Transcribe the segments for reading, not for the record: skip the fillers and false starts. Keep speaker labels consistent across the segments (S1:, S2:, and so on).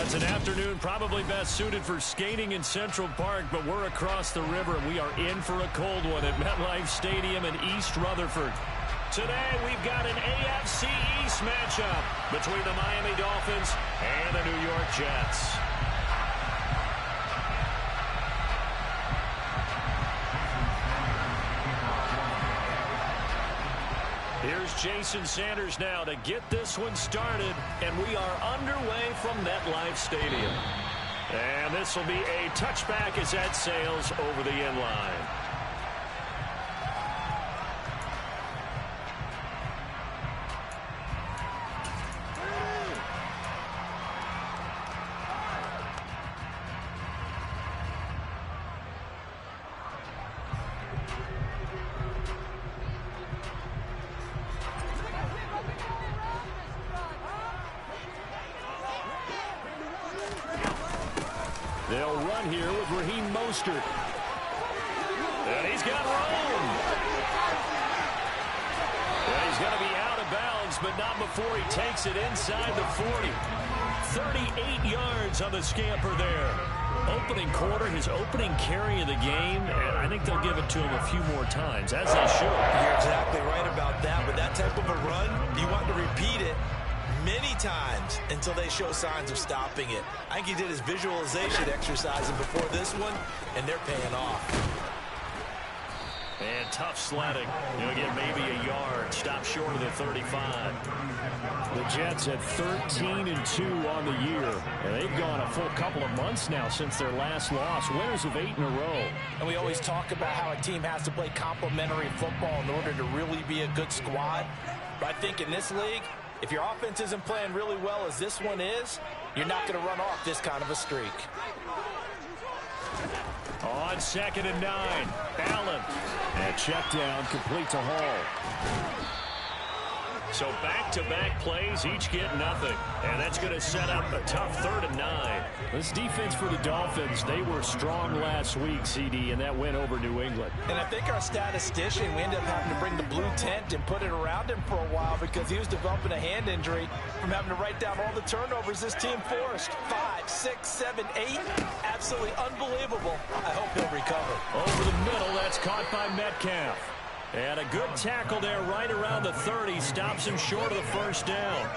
S1: It's an afternoon probably best suited for skating in Central Park, but we're across the river, and we are in for a cold one at MetLife Stadium in East Rutherford. Today, we've got an AFC East matchup between the Miami Dolphins and the New York Jets. Here's Jason Sanders now to get this one started, and we are underway from MetLife Stadium. And this will be a touchback as that sails over the end line. They'll run here with Raheem Mostert. And he's got room. And he's going to be out of bounds, but not before he takes it inside the 40. 38 yards on the scamper there. Opening quarter, his opening carry of the game, and I think they'll give it to him a few more times, as they should.
S2: You're exactly right about that, but that type of a run, you want to repeat it many times until they show signs of stopping it. I think he did his visualization exercising before this one, and they're paying off.
S1: And tough sledding. He'll get maybe a yard. Stop short of the 35. The Jets at 13-2 on the year. And they've gone a full couple of months now since their last loss. Winners of 8 in a row.
S3: And we always talk about how a team has to play complementary football in order to really be a good squad. But I think in this league, if your offense isn't playing really well as this one is, you're not going to run off this kind of a streak.
S1: On 2nd and 9, Allen. And check down, complete to Hall. So back-to-back plays, each get nothing. And that's going to set up a tough 3rd and 9. This defense for the Dolphins, they were strong last week, CD, and that went over New England.
S3: And I think our statistician, we ended up having to bring the blue tent and put it around him for a while because he was developing a hand injury from having to write down all the turnovers this team forced. 5, 6, 7, 8. Absolutely unbelievable. I hope he'll recover.
S1: Over the middle, that's caught by Metcalf. And a good tackle there right around the 30. Stops him short of the first down.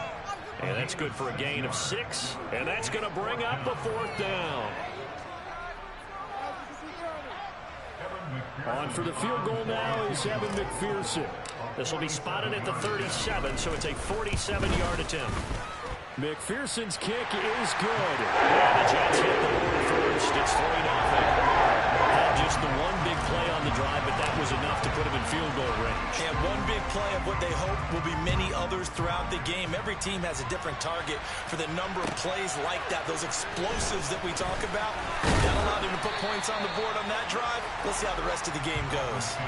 S1: And that's good for a gain of 6. And that's going to bring up the 4th down. On for the field goal now is Evan McPherson. This will be spotted at the 37, so it's a 47-yard attempt. McPherson's kick is good. And the Jets hit the board first. It's 3-0. Had just the one big play on the drive, but that was enough to put him in field goal range.
S2: And one big play of what they hope will be many others throughout the game. Every team has a different target for the number of plays like that, those explosives that we talk about. That allowed him to put points on the board on that drive. Let's see how the rest of the game goes.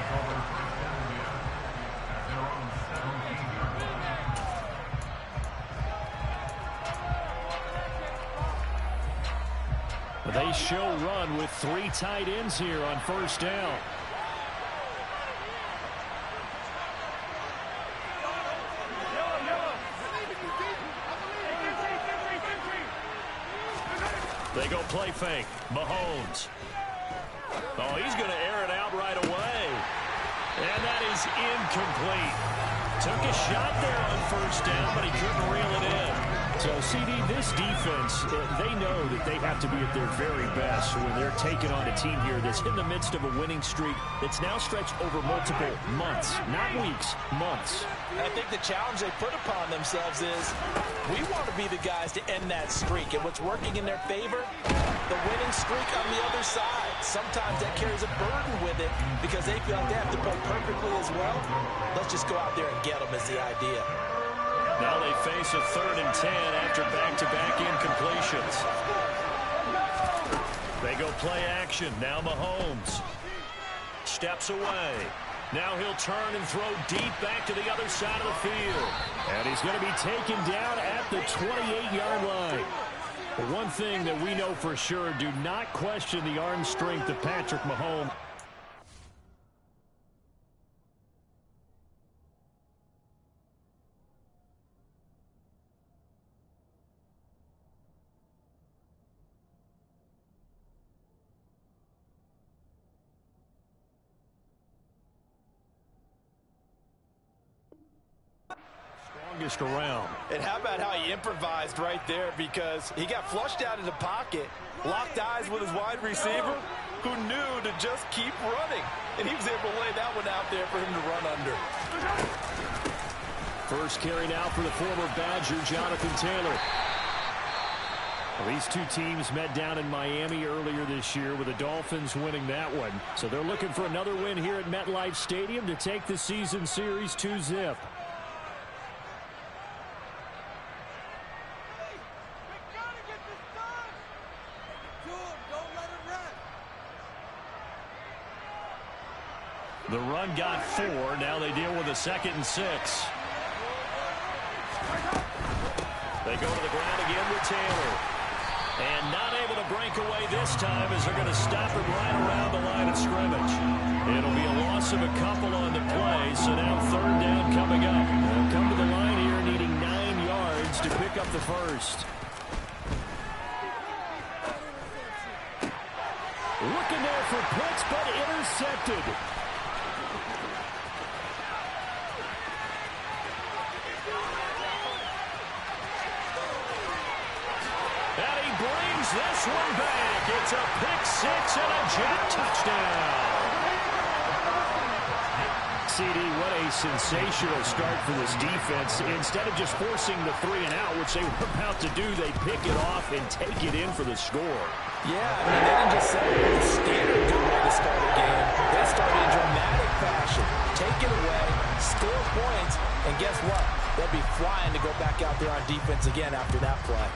S1: They show run with 3 tight ends here on 1st down. They go play fake. Mahomes. Oh, he's going to air it out right away. And that is incomplete. Took a shot there on 1st down, but he couldn't reel it in. So, CD, this defense, they know that they have to be at their very best when they're taking on a team here that's in the midst of a winning streak that's now stretched over multiple months, not weeks, months.
S3: And I think the challenge they put upon themselves is we want to be the guys to end that streak. And what's working in their favor? The winning streak on the other side. Sometimes that carries a burden with it because they feel like they have to play perfectly as well. Let's just go out there and get them is the idea.
S1: Now they face a 3rd and 10 after back-to-back incompletions. They go play action. Now Mahomes steps away. Now he'll turn and throw deep back to the other side of the field. And he's going to be taken down at the 28-yard line. But one thing that we know for sure, do not question the arm strength of Patrick Mahomes. longest around.
S3: And how about how he improvised right there, because he got flushed out of the pocket, locked eyes with his wide receiver, who knew to just keep running. And he was able to lay that one out there for him to run under.
S1: First carry now for the former Badger, Jonathan Taylor. Well, these two teams met down in Miami earlier this year with the Dolphins winning that one. So they're looking for another win here at MetLife Stadium to take the season series 2-zip. The run got 4. Now they deal with a 2nd and 6. They go to the ground again with Taylor. And not able to break away this time as they're going to stop him right around the line of scrimmage. It'll be a loss of a couple on the play, so now 3rd down coming up. They'll come to the line here needing 9 yards to pick up the first. Looking there for Pitts, but intercepted. This one back. It's a pick-6 and a jet touchdown. CD, what a sensational start for this defense. Instead of just forcing the 3-and-out, which they were about to do, they pick it off and take it in for the score.
S3: Yeah, I mean, they didn't just set a standard good way to start a game. They started in dramatic fashion. Take it away, score points, and guess what? They'll be flying to go back out there on defense again after that play.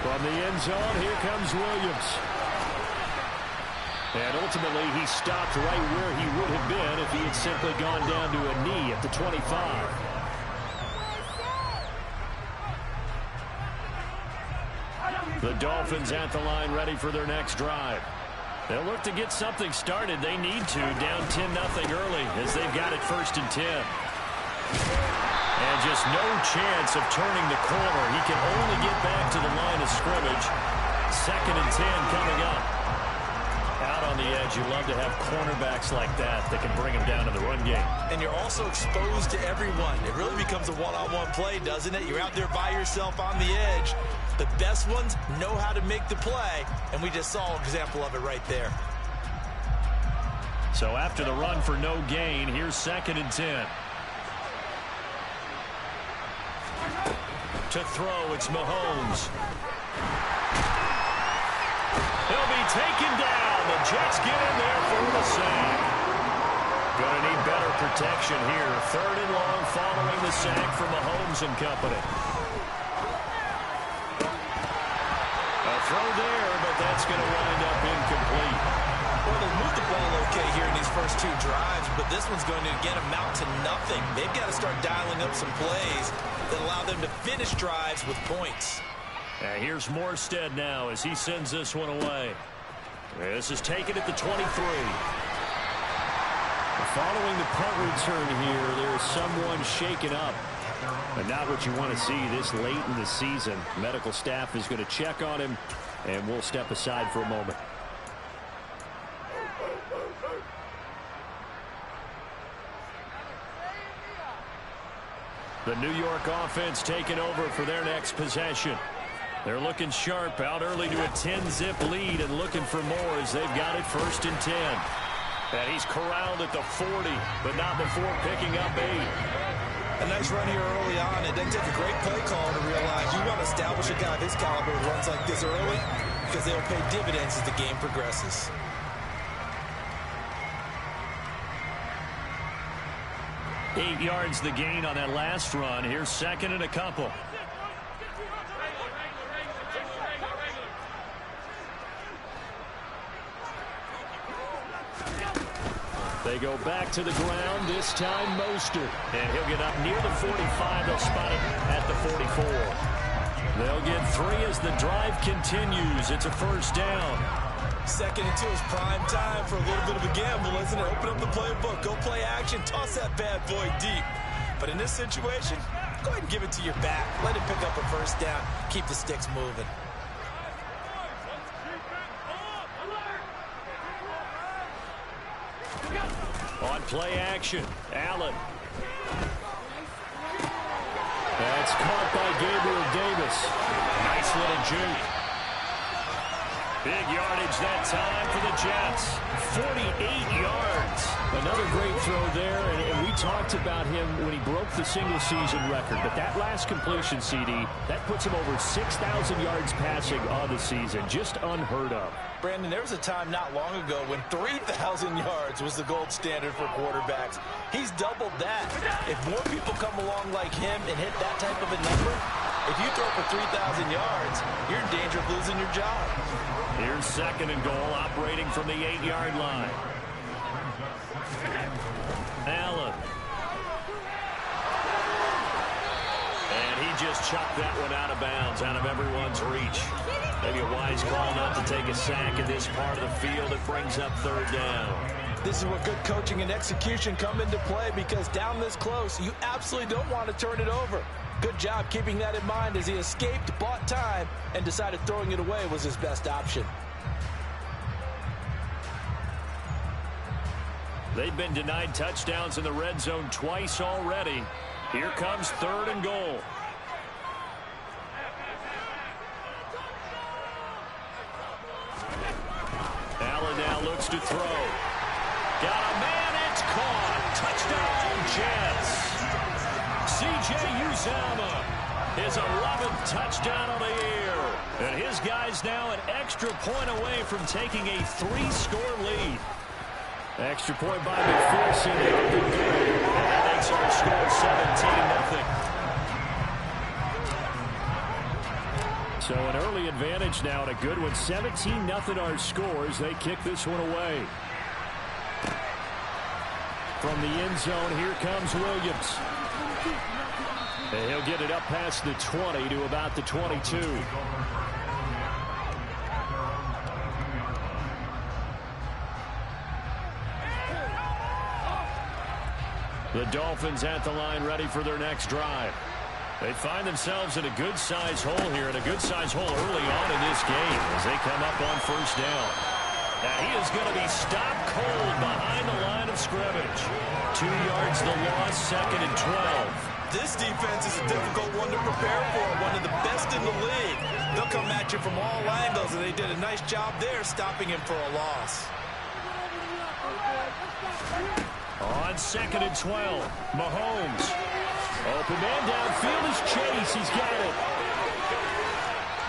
S1: From the end zone, here comes Williams. And ultimately, he stopped right where he would have been if he had simply gone down to a knee at the 25. The Dolphins at the line, ready for their next drive. They'll look to get something started. They need to, down 10-0 early as they've got it 1st and 10. And just no chance of turning the corner. He can only get back to the line of scrimmage. 2nd and 10 coming up. Out on the edge, you love to have cornerbacks like that can bring him down to the run game.
S2: And you're also exposed to everyone. It really becomes a one-on-one play, doesn't it? You're out there by yourself on the edge. The best ones know how to make the play, and we just saw an example of it right there.
S1: So after the run for no gain, here's 2nd and 10. To throw, it's Mahomes. He'll be taken down. The Jets get in there for the sack. Going to need better protection here. 3rd and long following the sack from Mahomes and company. A throw there, but that's going to wind up incomplete.
S2: Well, they'll move the ball okay here in these first 2 drives, but this one's going to, again, amount to nothing. They've got to start dialing up some plays that allow them to finish drives with points.
S1: And here's Morstead now as he sends this one away. This is taken at the 23. Following the punt return here, there's someone shaken up. But not what you want to see this late in the season. Medical staff is going to check on him, and we'll step aside for a moment. The New York offense taking over for their next possession. They're looking sharp, out early to a 10-zip lead and looking for more as they've got it 1st and 10. And he's corralled at the 40, but not before picking up 8.
S2: A nice run here early on. It doesn't take a great play call to realize you want to establish a guy of this caliber who runs like this early because they'll pay dividends as the game progresses.
S1: Eight yards the gain on that last run. Here's 2nd and a couple. They go back to the ground, this time Mostert. And he'll get up near the 45. They'll spot him at the 44. They'll get 3 as the drive continues. It's a 1st down.
S2: 2nd and 2 is prime time for a little bit of a gamble, isn't it? Open up the playbook, go play action, toss that bad boy deep. But in this situation, go ahead and give it to your back. Let him pick up a 1st down. Keep the sticks moving.
S1: On Play action. Allen. That's caught by Gabriel Davis. Nice little juke. Big yardage that time for the Jets. 48 yards. Another great throw there, and we talked about him when he broke the single-season record. But that last completion, CD, that puts him over 6,000 yards passing on the season. Just unheard of.
S3: Brandon, there was a time not long ago when 3,000 yards was the gold standard for quarterbacks. He's doubled that. If more people come along like him and hit that type of a number, if you throw for 3,000 yards, you're in danger of losing your job.
S1: Here's 2nd and goal, operating from the 8-yard line. Allen. And he just chucked that one out of bounds, out of everyone's reach. Maybe a wise call not to take a sack in this part of the field. It brings up 3rd down.
S3: This is where good coaching and execution come into play, because down this close, you absolutely don't want to turn it over. Good job keeping that in mind as he escaped, bought time, and decided throwing it away was his best option.
S1: They've been denied touchdowns in the red zone twice already. Here comes 3rd and goal. Allen now looks to throw. Got a man, it's caught. Touchdown, Jets. C.J. Uzomah, his 11th touchdown of the year. And his guy's now an extra point away from taking a 3-score lead. Extra point by McPherson. And that makes our score 17-0. So an early advantage now, and a good one. 17-0 our scores. They kick this one away. From the end zone, here comes Williams. And he'll get it up past the 20 to about the 22. The Dolphins at the line, ready for their next drive. They find themselves in a good-sized hole here, and a good-sized hole early on in this game as they come up on 1st down. Now he is going to be stopped cold behind the line of scrimmage. 2 yards the loss, 2nd and 12.
S2: This defense is a difficult one to prepare for, one of the best in the league. They'll come at you from all angles, and they did a nice job there stopping him for a loss.
S1: On 2nd and 12, Mahomes. Open man downfield is Chase. He's got it.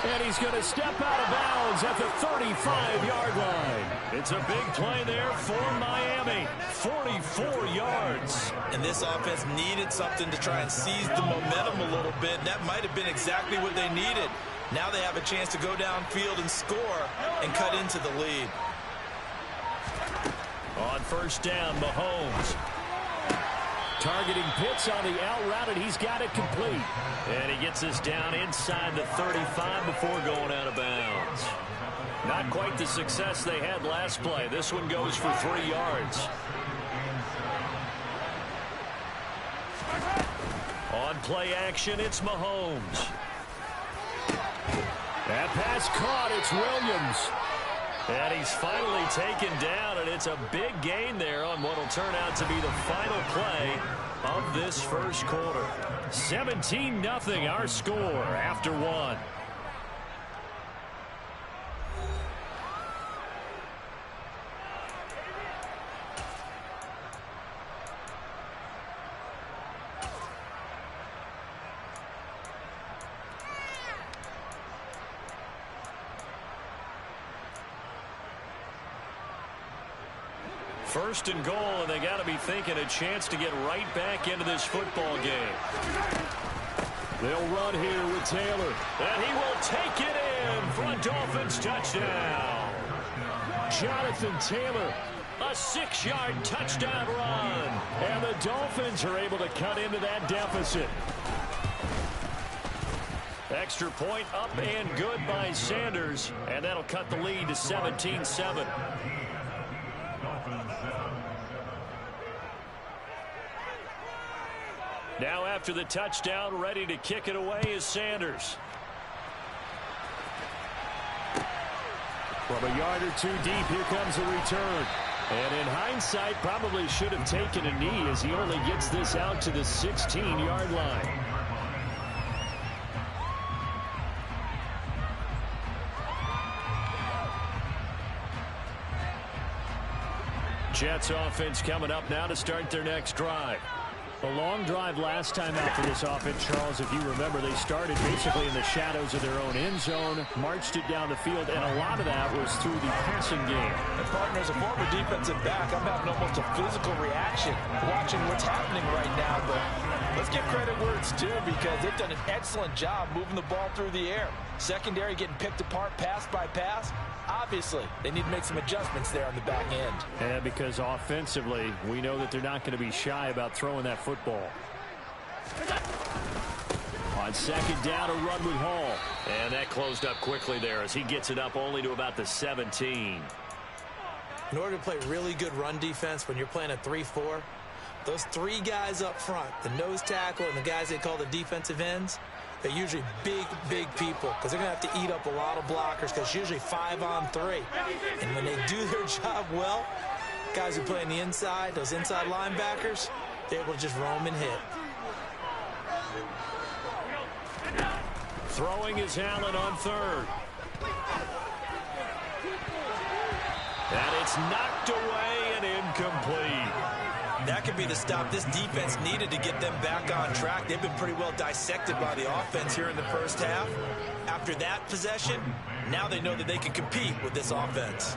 S1: And he's going to step out of bounds at the 35-yard line. It's a big play there for Miami. 44 yards.
S2: And this offense needed something to try and seize the momentum a little bit. That might have been exactly what they needed. Now they have a chance to go downfield and score and cut into the lead.
S1: On 1st down, Mahomes. Targeting Pitts on the out route, and he's got it complete. And he gets us down inside the 35 before going out of bounds. Not quite the success they had last play. This one goes for 3 yards. On play action, it's Mahomes. That pass caught, it's Williams. And he's finally taken down, and it's a big gain there on what will turn out to be the final play of this 1st quarter. 17-0 our score after 1. First and goal, and they got to be thinking a chance to get right back into this football game. They'll run here with Taylor, and he will take it in for a Dolphins touchdown. Jonathan Taylor, a 6-yard touchdown run, and the Dolphins are able to cut into that deficit. Extra point up and good by Sanders, and that'll cut the lead to 17-7. Now after the touchdown, ready to kick it away is Sanders. From a yard or two deep, here comes a return. And in hindsight, probably should have taken a knee as he only gets this out to the 16-yard line. Jets offense coming up now to start their next drive. A long drive last time out for this offense, Charles. If you remember, they started basically in the shadows of their own end zone, marched it down the field, and a lot of that was through the passing game.
S3: And partner, as a former defensive back, I'm having almost a physical reaction watching what's happening right now. But let's give credit where it's due, because they've done an excellent job moving the ball through the air. Secondary getting picked apart pass by pass. Obviously, they need to make some adjustments there on the back end.
S1: Yeah, because offensively, we know that they're not going to be shy about throwing that football. On second down, a run with Hall. And that closed up quickly there as he gets it up only to about the 17.
S4: In order to play really good run defense when you're playing a 3-4, those three guys up front, the nose tackle and the guys they call the defensive ends, they're usually big, big people because they're going to have to eat up a lot of blockers because it's usually 5-on-3. And when they do their job well, guys who play on the inside, those inside linebackers, they're able to just roam and hit.
S1: Throwing is Allen on third. And it's knocked away and incomplete.
S2: That could be the stop this defense needed to get them back on track. They've been pretty well dissected by the offense here in the first half. After that possession, now they know that they can compete with this offense.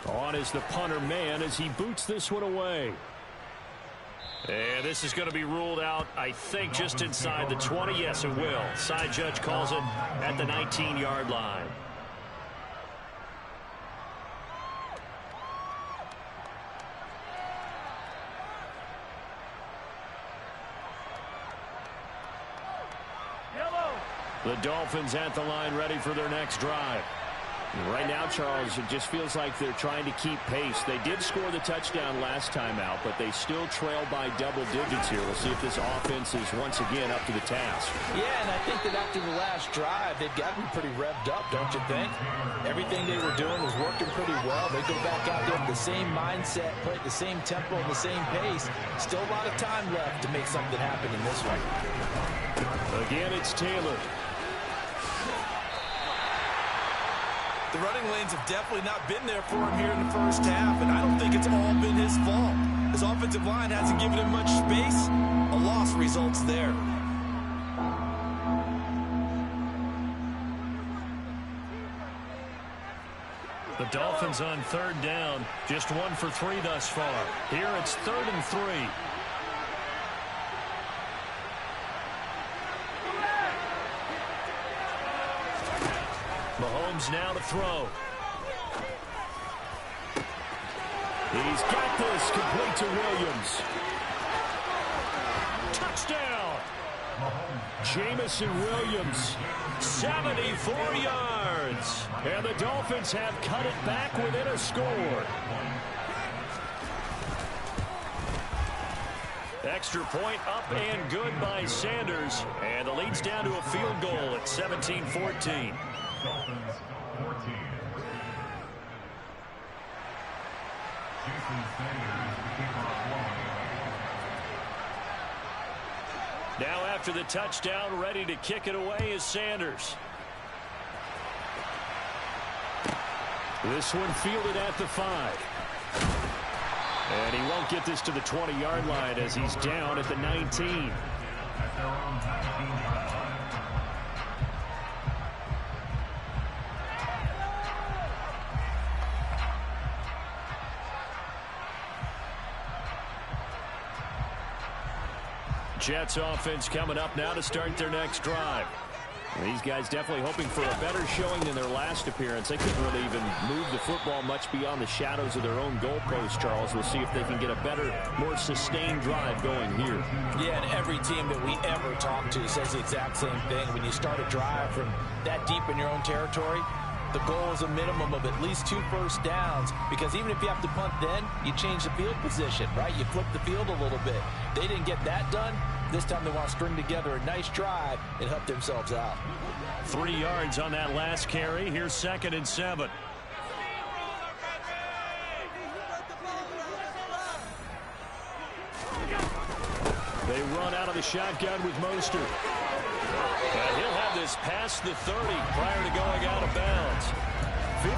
S1: On is the punter man as he boots this one away. And this is going to be ruled out, I think, just inside the 20. Yes, it will. Side judge calls it at the 19-yard line. The Dolphins at the line ready for their next drive. Right now, Charles, it just feels like they're trying to keep pace. They did score the touchdown last time out, but they still trail by double digits here. We'll see if this offense is once again up to the task.
S3: Yeah, and I think that after the last drive, they've got to be pretty revved up, don't you think? Everything they were doing was working pretty well. They go back out there with the same mindset, play at the same tempo and the same pace. Still a lot of time left to make something happen in this one.
S1: Again, it's Taylor.
S2: The running lanes have definitely not been there for him here in the first half, and I don't think it's all been his fault. His offensive line hasn't given him much space. A loss results there.
S1: The Dolphins on third down, just 1 for 3 thus far. Here it's 3rd and 3. Mahomes now to throw. He's got this, complete to Williams. Touchdown! Jamison Williams, 74 yards. And the Dolphins have cut it back within a score. Extra point up and good by Sanders. And the lead's down to a field goal at 17-14.
S5: Dolphins 14. Jason Sanders, the kickoff line.
S1: Now after the touchdown, ready to kick it away is Sanders. This one fielded at the 5. And he won't get this to the 20-yard line as he's down at the 19.
S5: At their own 19-yard line.
S1: Jets offense coming up now to start their next drive. These guys definitely hoping for a better showing than their last appearance. They couldn't really even move the football much beyond the shadows of their own goalpost, Charles. We'll see if they can get a better, more sustained drive going here.
S3: Yeah, and every team that we ever talk to says the exact same thing. When you start a drive from that deep in your own territory, the goal is a minimum of at least 2 first downs, because even if you have to punt then, you change the field position, right? You flip the field a little bit. They didn't get that done. This time they want to string together a nice drive and help themselves out.
S1: 3 yards on that last carry. Here's 2nd and 7. They run out of the shotgun with Mostert. And he'll have this past the 30 prior to going out of bounds.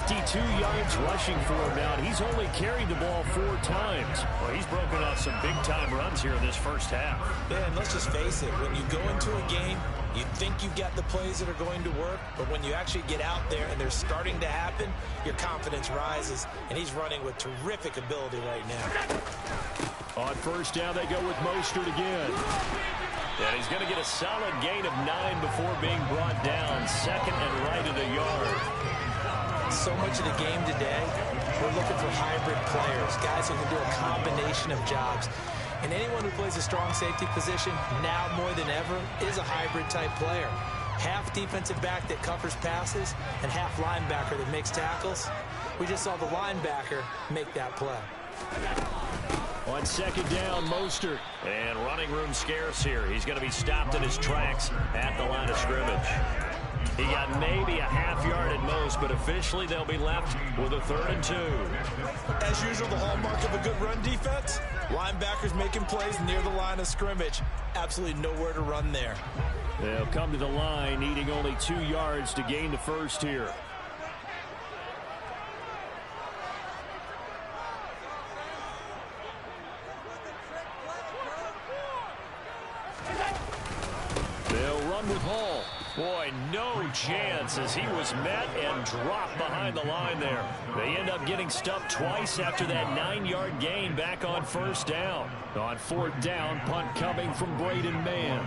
S1: 52 yards rushing for him now. He's only carried the ball 4 times. Well, he's broken off some big-time runs here in this first half.
S4: Yeah, and let's just face it. When you go into a game, you think you've got the plays that are going to work, but when you actually get out there and they're starting to happen, your confidence rises, and he's running with terrific ability right now.
S1: On first down, they go with Mostert again. And he's going to get a solid gain of 9 before being brought down. 2nd and right at a yard.
S4: So much of the game today, we're looking for hybrid players, guys who can do a combination of jobs. And anyone who plays a strong safety position, now more than ever, is a hybrid-type player. Half defensive back that covers passes and half linebacker that makes tackles. We just saw the linebacker make that play.
S1: On 2nd down, Mostert. And running room scarce here. He's going to be stopped in his tracks at the line of scrimmage. He got maybe a half yard at most, but officially they'll be left with a 3rd and 2.
S2: As usual, the hallmark of a good run defense, linebackers making plays near the line of scrimmage. Absolutely nowhere to run there.
S1: They'll come to the line, needing only 2 yards to gain the first here. They'll run with Hall. Boy, no chance as he was met and dropped behind the line there. They end up getting stumped twice after that 9-yard gain back on first down. On 4th down, punt coming from Braden Mann.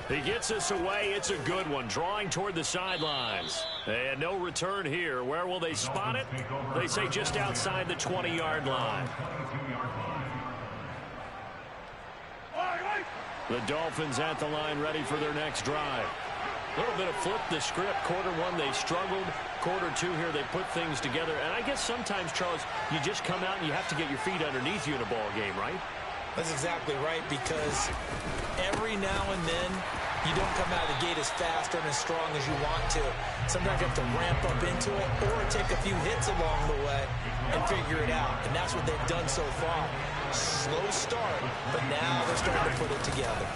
S1: He gets us away. It's a good one, drawing toward the sidelines. And no return here. Where will they spot it? They say just outside the 20-yard line. The Dolphins at the line, ready for their next drive. A little bit of flip the script. Quarter 1, they struggled. Quarter 2 here, they put things together. And I guess sometimes, Charles, you just come out and you have to get your feet underneath you in a ball game, right?
S4: That's exactly right, because every now and then you don't come out of the gate as fast or as strong as you want to. Sometimes you have to ramp up into it or take a few hits along the way and figure it out. And that's what they've done so far. Slow start, but now they're starting to put it together.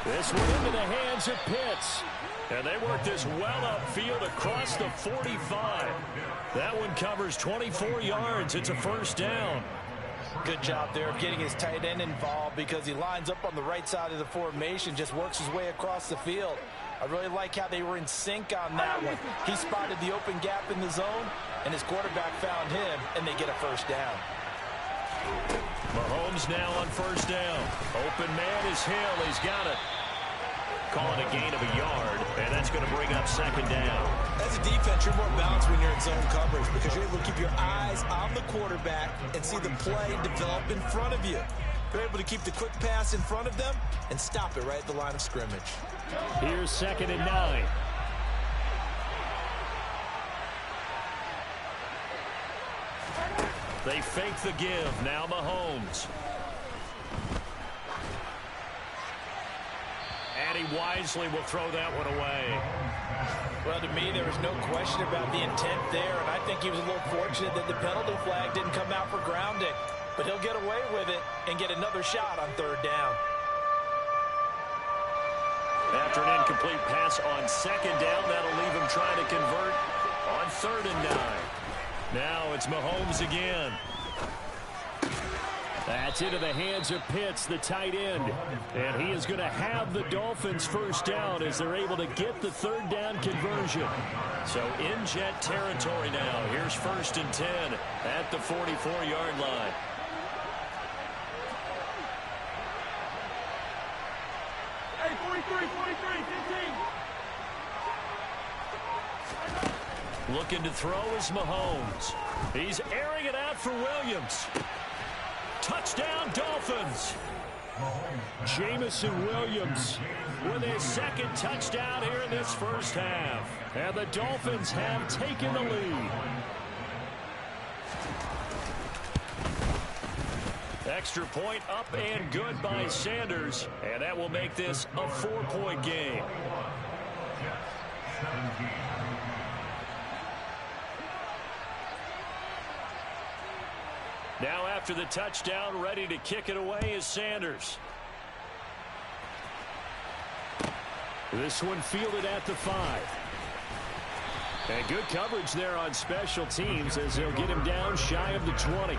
S1: This one into the hands of Pitts. And they work this well upfield across the 45. That one covers 24 yards. It's a first down.
S3: Good job there of getting his tight end involved because he lines up on the right side of the formation, just works his way across the field. I really like how they were in sync on that one. He spotted the open gap in the zone, and his quarterback found him, and they get a first down.
S1: Mahomes now on first down. Open man is Hill. He's got it. Calling a gain of a yard, and that's going to bring up 2nd down.
S2: As a defense, you're more balanced when you're in zone coverage because you're able to keep your eyes on the quarterback and see the play develop in front of you. You're able to keep the quick pass in front of them and stop it right at the line of scrimmage.
S1: Here's 2nd and 9. They fake the give. Now Mahomes. And he wisely will throw that one away.
S3: Well, to me, there was no question about the intent there, and I think he was a little fortunate that the penalty flag didn't come out for grounding. But he'll get away with it and get another shot on 3rd down.
S1: After an incomplete pass on 2nd down, that'll leave him trying to convert on 3rd and 9. Now it's Mahomes again. That's into the hands of Pitts, the tight end. And he is going to have the Dolphins first down as they're able to get the 3rd down conversion. So in Jet territory now. Here's 1st and 10 at the 44-yard line.
S5: Hey, 43, 15.
S1: Looking to throw is Mahomes. He's airing it out for Williams. Touchdown, Dolphins. Jamison Williams with his second touchdown here in this first half. And the Dolphins have taken the lead. Extra point up and good by Sanders. And that will make this a 4-point game. Now after the touchdown, ready to kick it away is Sanders. This one fielded at the 5. And good coverage there on special teams as they'll get him down shy of the 20.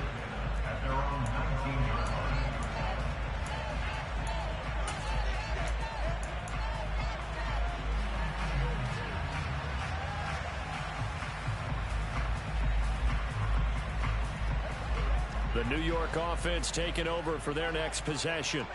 S1: The New York offense taking over for their next possession.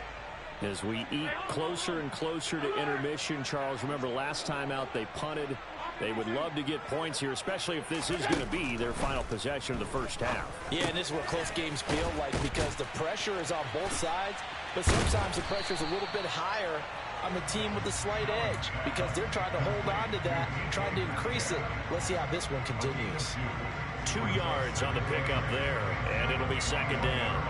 S1: As we eat closer and closer to intermission, Charles, remember last time out they punted. They would love to get points here, especially if this is going to be their final possession of the first half.
S3: Yeah, and this is what close games feel like because the pressure is on both sides, but sometimes the pressure is a little bit higher on the team with the slight edge because they're trying to hold on to that, trying to increase it. Let's see how this one continues.
S1: 2 yards on the pickup there, and it'll be second down.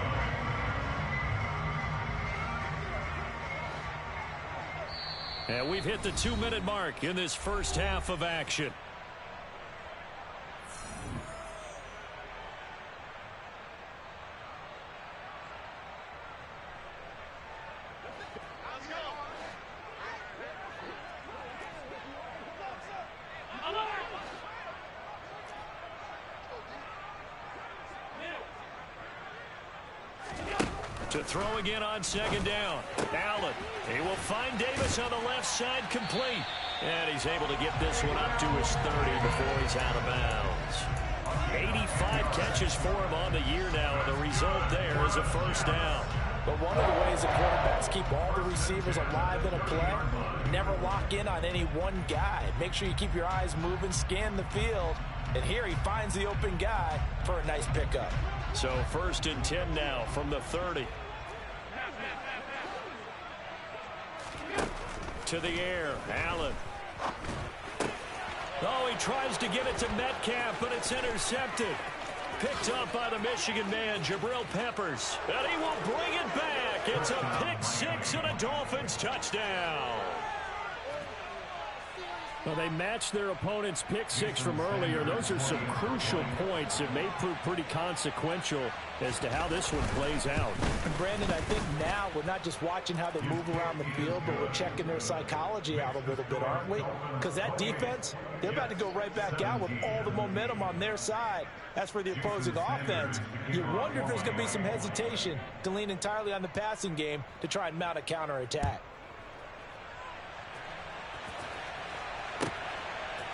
S1: And we've hit the 2-minute mark in this first half of action. To throw again on second down. Allen, he will find Davis on the left side, complete. And he's able to get this one up to his 30 before he's out of bounds. 85 catches for him on the year now, and the result there is a first down.
S3: But one of the ways that quarterbacks keep all the receivers alive in a play, never lock in on any one guy. Make sure you keep your eyes moving, scan the field. And here he finds the open guy for a nice pickup.
S1: So first and 10 now from the 30. To the air, Allen. Oh, he tries to get it to Metcalf, but it's intercepted. Picked up by the Michigan man, Jabril Peppers. And he will bring it back. It's a pick six and a Dolphins touchdown. Well, they matched their opponent's pick six from earlier. Those are some crucial points that may prove pretty consequential as to how this one plays out.
S3: And Brandon, I think now we're not just watching how they move around the field, but we're checking their psychology out a little bit, aren't we? Because that defense, they're about to go right back out with all the momentum on their side. As for the opposing offense, you wonder if there's going to be some hesitation to lean entirely on the passing game to try and mount a counterattack.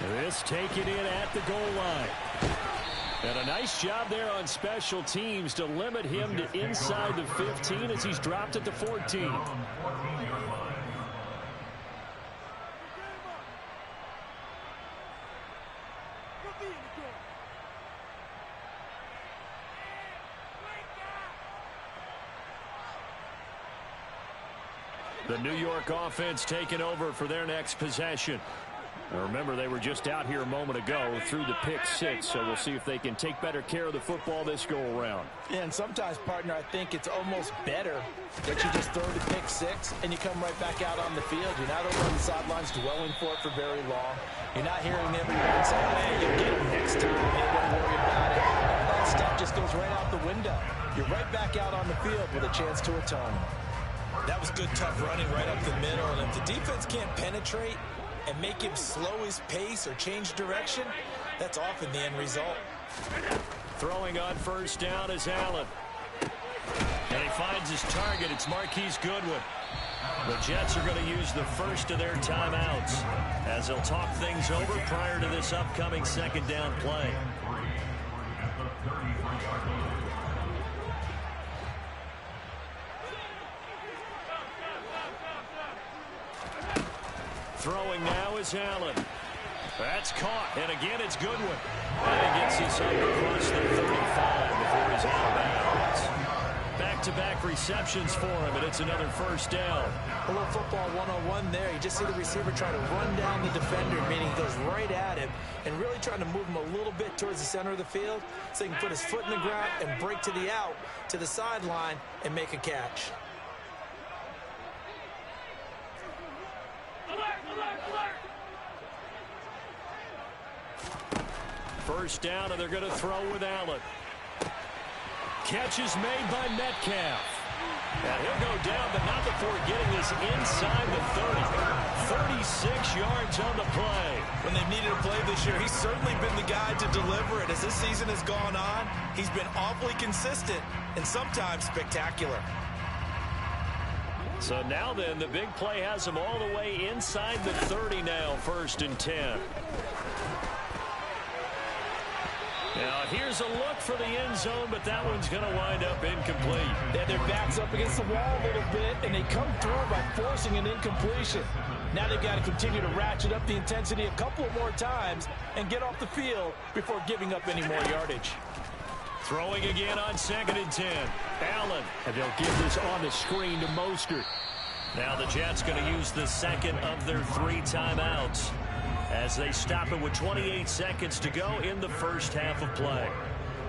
S1: This taken in at the goal line. And a nice job there on special teams to limit him to inside the 15 as he's dropped at the 14. The New York offense taking over for their next possession. Now remember, they were just out here a moment ago through the pick six, so we'll see if they can take better care of the football this go-around.
S3: Yeah, and sometimes, partner, I think it's almost better that you just throw the pick six and you come right back out on the field. You're not over on the sidelines dwelling for it for very long. You're not hearing everyone say, hey, you'll get it next time. Hey, don't worry about it. All that stuff just goes right out the window. You're right back out on the field with a chance to atone.
S2: That was good, tough running right up the middle. And if the defense can't penetrate and make him slow his pace or change direction, that's often the end result.
S1: Throwing on first down is Allen. And he finds his target. It's Marquise Goodwin. The Jets are going to use the first of their timeouts as they'll talk things over prior to this upcoming second down play. Throwing now is Allen. That's caught, and again it's Goodwin. And he gets this up across the 35 before he's out of bounds. back-to-back receptions for him, and it's another first down.
S4: A little football 101 there. You just see the receiver trying to run down the defender, meaning he goes right at him, and really trying to move him a little bit towards the center of the field so he can put his foot in the ground and break to the out, to the sideline, and make a catch.
S1: First down, and they're going to throw with Allen. Catch is made by Metcalf. And he'll go down, but not before getting this inside the 30. 36 yards on the play.
S2: When they've needed a play this year, he's certainly been the guy to deliver it. As this season has gone on, he's been awfully consistent and sometimes spectacular.
S1: So now then, the big play has him all the way inside the 30 now, 1st and 10. Now, here's a look for the end zone, but that one's going to wind up incomplete.
S3: They have their backs up against the wall a little bit, and they come through by forcing an incompletion. Now they've got to continue to ratchet up the intensity a couple of more times and get off the field before giving up any more yardage.
S1: Throwing again on 2nd and 10. Allen, and they'll give this on the screen to Mostert. Now the Jets going to use the second of their 3 timeouts as they stop it with 28 seconds to go in the first half of play.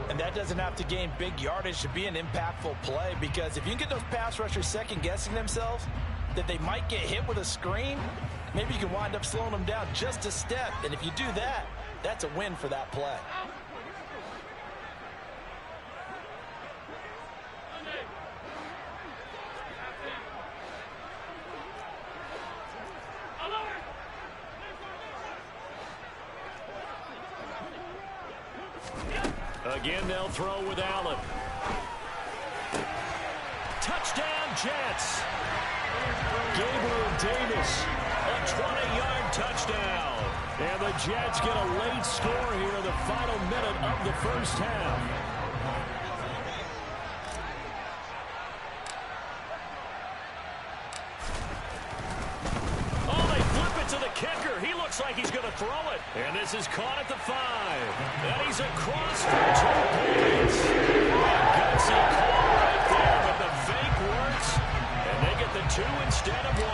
S3: And that doesn't have to gain big yardage to be an impactful play, because if you can get those pass rushers second-guessing themselves that they might get hit with a screen, maybe you can wind up slowing them down just a step. And if you do that, that's a win for that play.
S1: Again, they'll throw with Allen. Touchdown, Jets. Gabriel Davis, a 20-yard touchdown. And the Jets get a late score here in the final minute of the first half. To the kicker. He looks like he's going to throw it. And this is caught at the 5. And he's across for 2 points. Gutsy call right there, but the fake works. And they get the 2 instead of 1.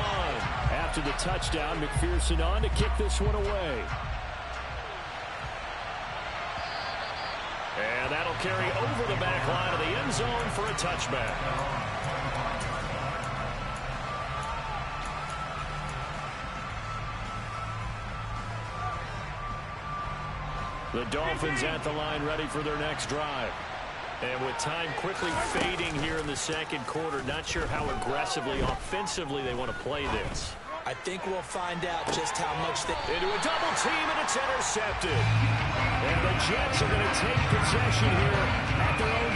S1: After the touchdown, McPherson on to kick this one away. And that'll carry over the back line of the end zone for a touchback. The Dolphins at the line ready for their next drive. And with time quickly fading here in the second quarter, not sure how aggressively, offensively they want to play this.
S4: I think we'll find out just how much they...
S1: Into a double team, and it's intercepted. And the Jets are going to take possession here at their own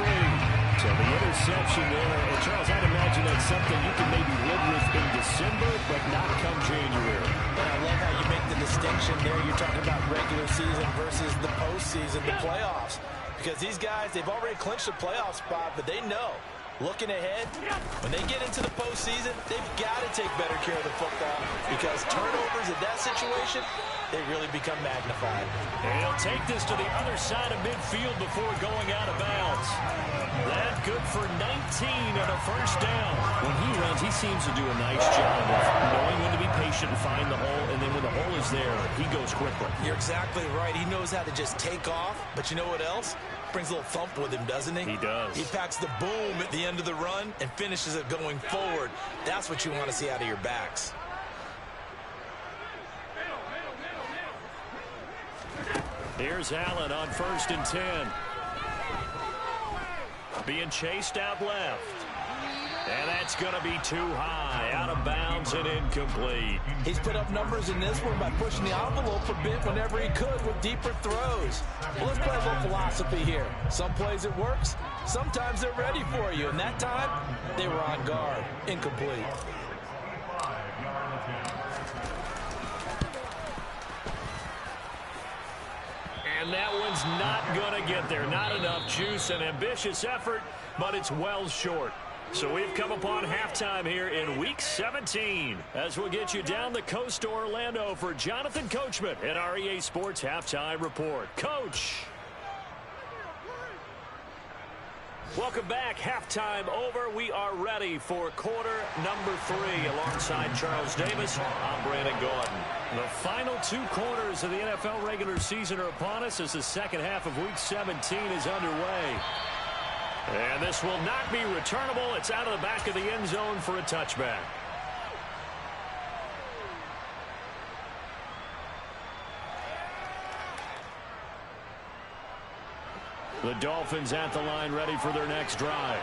S1: 33. So the interception there, and Charles, I'd imagine that's something you can maybe live with in December, but not come January.
S3: And I love how you make the distinction there. You're talking about regular season versus the postseason, the playoffs. Because these guys, they've already clinched a playoff spot, but they know, looking ahead, when they get into the postseason, they've got to take better care of the football, because turnovers in that situation, they really become magnified.
S1: And he'll take this to the other side of midfield before going out of bounds. That good for 19 and a first down. When he runs, he seems to do a nice job of knowing when to be patient and find the hole, and then when the hole is there, he goes quickly.
S4: You're exactly right. He knows how to just take off, but you know what else? Brings a little thump with him, doesn't he?
S1: He does.
S2: He packs the boom at the end of the run and finishes it going forward. That's what you want to see out of your backs.
S1: Here's Allen on 1st and 10. Being chased out left. And that's going to be too high. Out of bounds and incomplete.
S3: He's put up numbers in this one by pushing the envelope a bit whenever he could with deeper throws. Well, let's play a little philosophy here. Some plays it works. Sometimes they're ready for you. And that time, they were on guard. Incomplete.
S1: And that one's not going to get there. Not enough juice. An ambitious effort, but it's well short. So we've come upon halftime here in Week 17 as we'll get you down the coast to Orlando for Jonathan Coachman at our EA Sports Halftime Report. Coach. Welcome back. Halftime over. We are ready for quarter number 3. Alongside Charles Davis, I'm Brandon Gordon. The final 2 quarters of the NFL regular season are upon us as the second half of Week 17 is underway. And this will not be returnable. It's out of the back of the end zone for a touchback. The Dolphins at the line, ready for their next drive.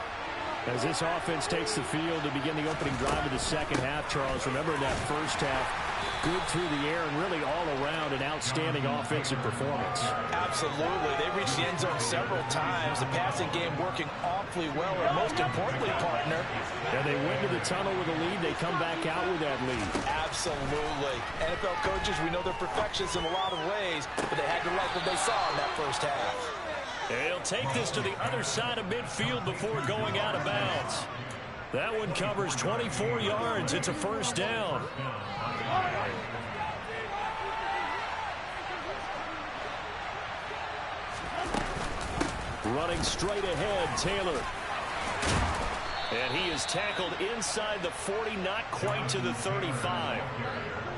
S1: As this offense takes the field to begin the opening drive of the second half, Charles, remember in that first half, good through the air and really all around an outstanding offensive performance.
S3: Absolutely. They reached the end zone several times. The passing game working awfully well, and most importantly, partner.
S1: And they went to the tunnel with a lead. They come back out with that lead.
S3: Absolutely. NFL coaches, we know they're perfectionists in a lot of ways, but they had to like what they saw in that first half.
S1: They'll take this to the other side of midfield before going out of bounds. That one covers 24 yards. It's a first down. Running straight ahead, Taylor. And he is tackled inside the 40, not quite to the 35.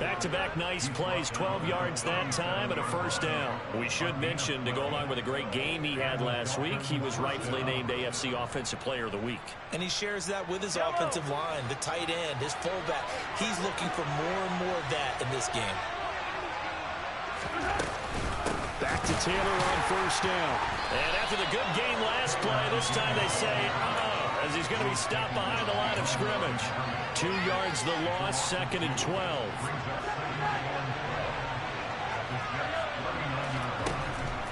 S1: Back-to-back nice plays, 12 yards that time and a first down. We should mention, to go along with a great game he had last week, he was rightfully named AFC Offensive Player of the Week.
S3: And he shares that with his offensive line, the tight end, his fullback. He's looking for more and more of that in this game.
S1: Back to Taylor on first down. And after the good game last play, this time they say, as he's going to be stopped behind the line of scrimmage. 2 yards the loss, 2nd and 12.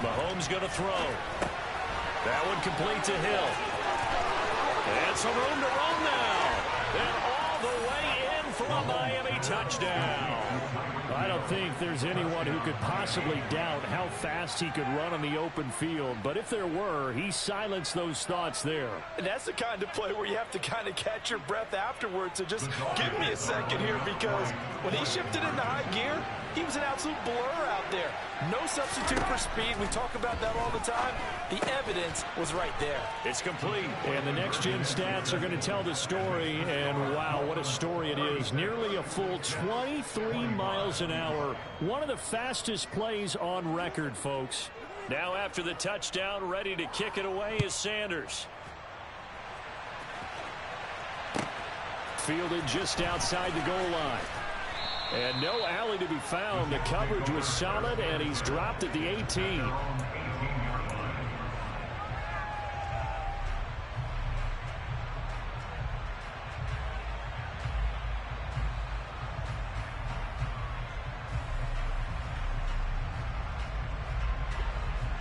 S1: Mahomes going to throw. That one complete to Hill. And some room to run now. And all the way in for a Miami touchdown. I don't think there's anyone who could possibly doubt how fast he could run on the open field. But if there were, he silenced those thoughts there.
S3: And that's the kind of play where you have to kind of catch your breath afterwards. So just give me a second here, because when he shifted into high gear, he was an absolute blur out there. No substitute for speed. We talk about that all the time. The evidence was right there.
S1: It's complete. And the next-gen stats are going to tell the story. And, wow, what a story it is. Nearly a full 23 miles an hour. One of the fastest plays on record, folks. Now after the touchdown, ready to kick it away is Sanders. Fielded just outside the goal line. And no alley to be found. The coverage was solid, and he's dropped at the 18.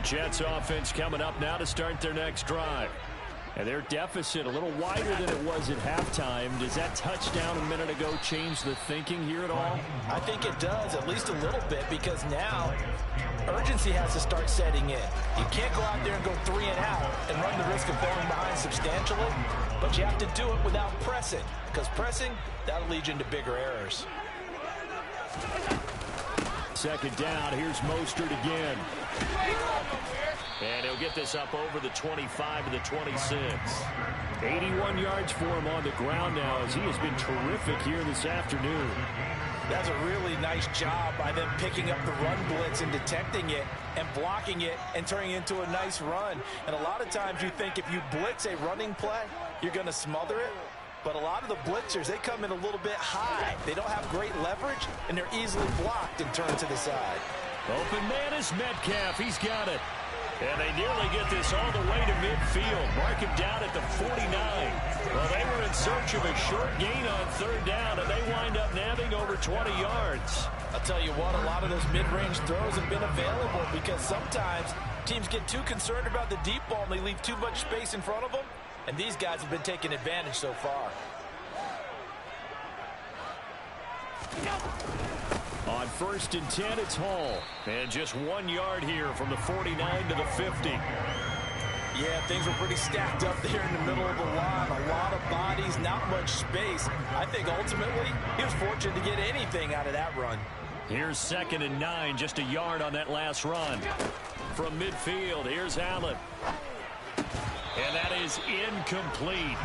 S1: Jets offense coming up now to start their next drive. And their deficit a little wider than it was at halftime. Does that touchdown a minute ago change the thinking here at all?
S3: I think it does, at least a little bit, because now urgency has to start setting in. You can't go out there and go 3 and out and run the risk of falling behind substantially, but you have to do it without pressing, because pressing, that'll lead you into bigger errors.
S1: Second down, here's Mostert again. And he'll get this up over the 25 to the 26. 81 yards for him on the ground now, as he has been terrific here this afternoon.
S3: That's a really nice job by them picking up the run blitz and detecting it and blocking it and turning it into a nice run. And a lot of times you think if you blitz a running play, you're going to smother it. But a lot of the blitzers, they come in a little bit high. They don't have great leverage, and they're easily blocked and turned to the side.
S1: Open man is Metcalf. He's got it. And they nearly get this all the way to midfield. Mark him down at the 49. Well, they were in search of a short gain on third down, and they wind up nabbing over 20 yards.
S3: I'll tell you what, a lot of those mid-range throws have been available because sometimes teams get too concerned about the deep ball and they leave too much space in front of them. And these guys have been taking advantage so far.
S1: On 1st and 10, it's Hall. And just 1 yard here from the 49 to the 50.
S3: Yeah, things were pretty stacked up there in the middle of the line. A lot of bodies, not much space. I think ultimately he was fortunate to get anything out of that run.
S1: Here's 2nd and 9, just a yard on that last run. From midfield, here's Allen. And that is incomplete.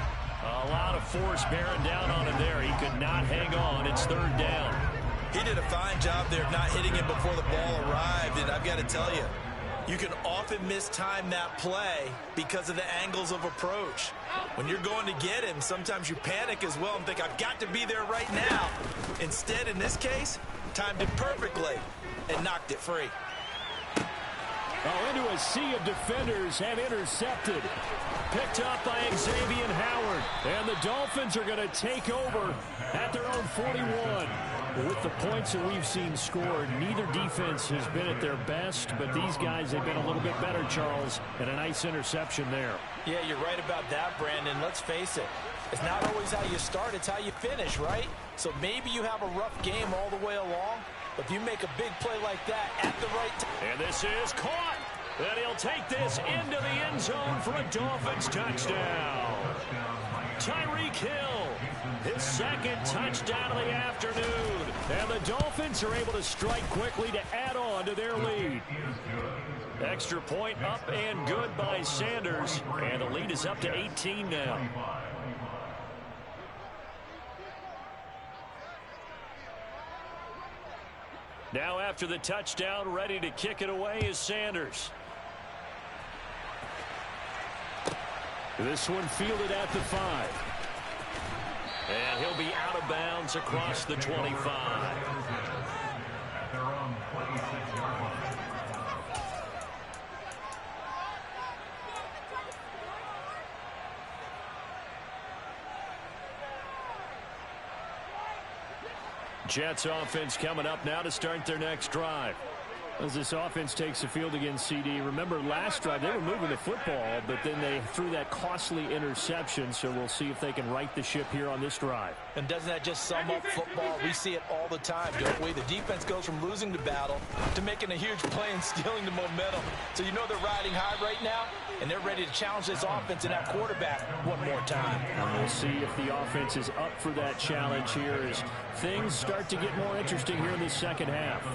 S1: A lot of force bearing down on him there. He could not hang on. It's third down.
S2: He did a fine job there of not hitting him before the ball arrived, and I've got to tell you, you can often mistime that play because of the angles of approach. When you're going to get him, sometimes you panic as well and think, I've got to be there right now. Instead, in this case, timed it perfectly and knocked it free.
S1: Oh, into a sea of defenders and intercepted. Picked up by Xavier Howard. And the Dolphins are going to take over at their own 41. With the points that we've seen scored, neither defense has been at their best, but these guys have been a little bit better, Charles, and a nice interception there.
S3: Yeah, you're right about that, Brandon. Let's face it. It's not always how you start, it's how you finish, right? So maybe you have a rough game all the way along, but if you make a big play like that at the right time.
S1: And this is caught. And he'll take this into the end zone for a Dolphins touchdown. Tyreek Hill, his second touchdown of the afternoon. And the Dolphins are able to strike quickly to add on to their lead. Extra point up and good by Sanders. And the lead is up to 18 now. Now after the touchdown, ready to kick it away is Sanders. This one fielded at the 5. And he'll be out of bounds across the 25. Jets offense coming up now to start their next drive. As this offense takes the field against CD, remember last drive they were moving the football, but then they threw that costly interception, so we'll see if they can right the ship here on this drive.
S3: And doesn't that just sum up football? We see it all the time, don't we? The defense goes from losing the battle to making a huge play and stealing the momentum. So you know they're riding high right now, and they're ready to challenge this offense and that quarterback one more time.
S1: And we'll see if the offense is up for that challenge here as things start to get more interesting here in the second half.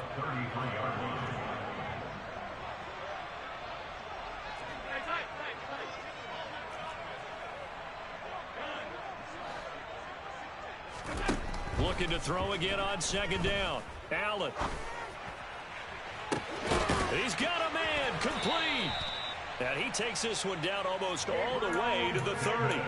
S1: Looking to throw again on second down. Allen. He's got a man, complete. And he takes this one down almost all the way to the 30.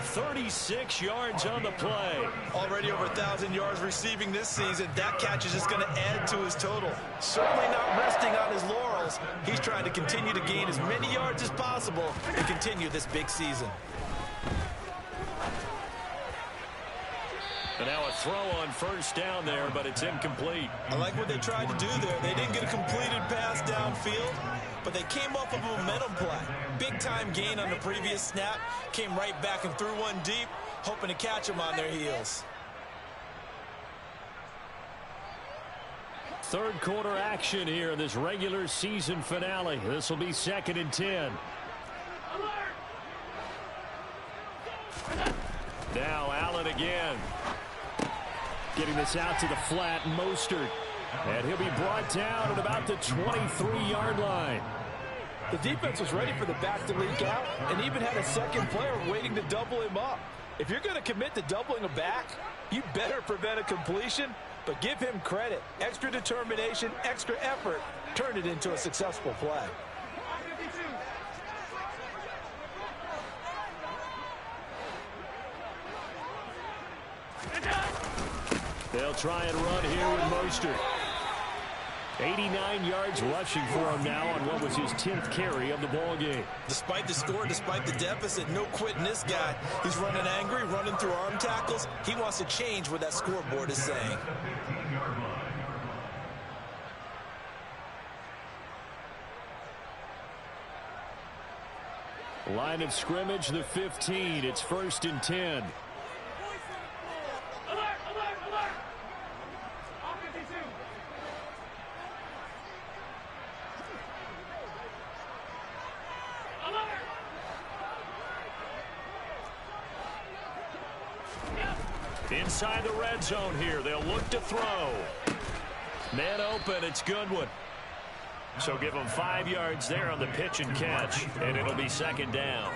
S1: 36 yards on the play.
S2: Already over 1,000 yards receiving this season. That catch is just going to add to his total. Certainly not resting on his laurels. He's trying to continue to gain as many yards as possible and continue this big season.
S1: And now a throw on first down there, but it's incomplete.
S2: I like what they tried to do there. They didn't get a completed pass downfield, but they came off of a momentum play. Big-time gain on the previous snap. Came right back and threw one deep, hoping to catch them on their heels.
S1: Third quarter action here in this regular season finale. This will be 2nd and 10. Now Allen again. Getting this out to the flat, Mostert. And he'll be brought down at about the 23-yard line.
S3: The defense was ready for the back to leak out and even had a second player waiting to double him up. If you're going to commit to doubling a back, you better prevent a completion, but give him credit. Extra determination, extra effort, turned it into a successful play.
S1: They'll try and run here with Mostert. 89 yards rushing for him now on what was his 10th carry of the ball game.
S2: Despite the score, despite the deficit, no quitting this guy. He's running angry, running through arm tackles. He wants to change what that scoreboard is saying.
S1: Line of scrimmage, the 15. It's 1st and 10. Inside the red zone here. They'll look to throw. Man open. It's Goodwin. So give them 5 yards there on the pitch and catch, and it'll be second down.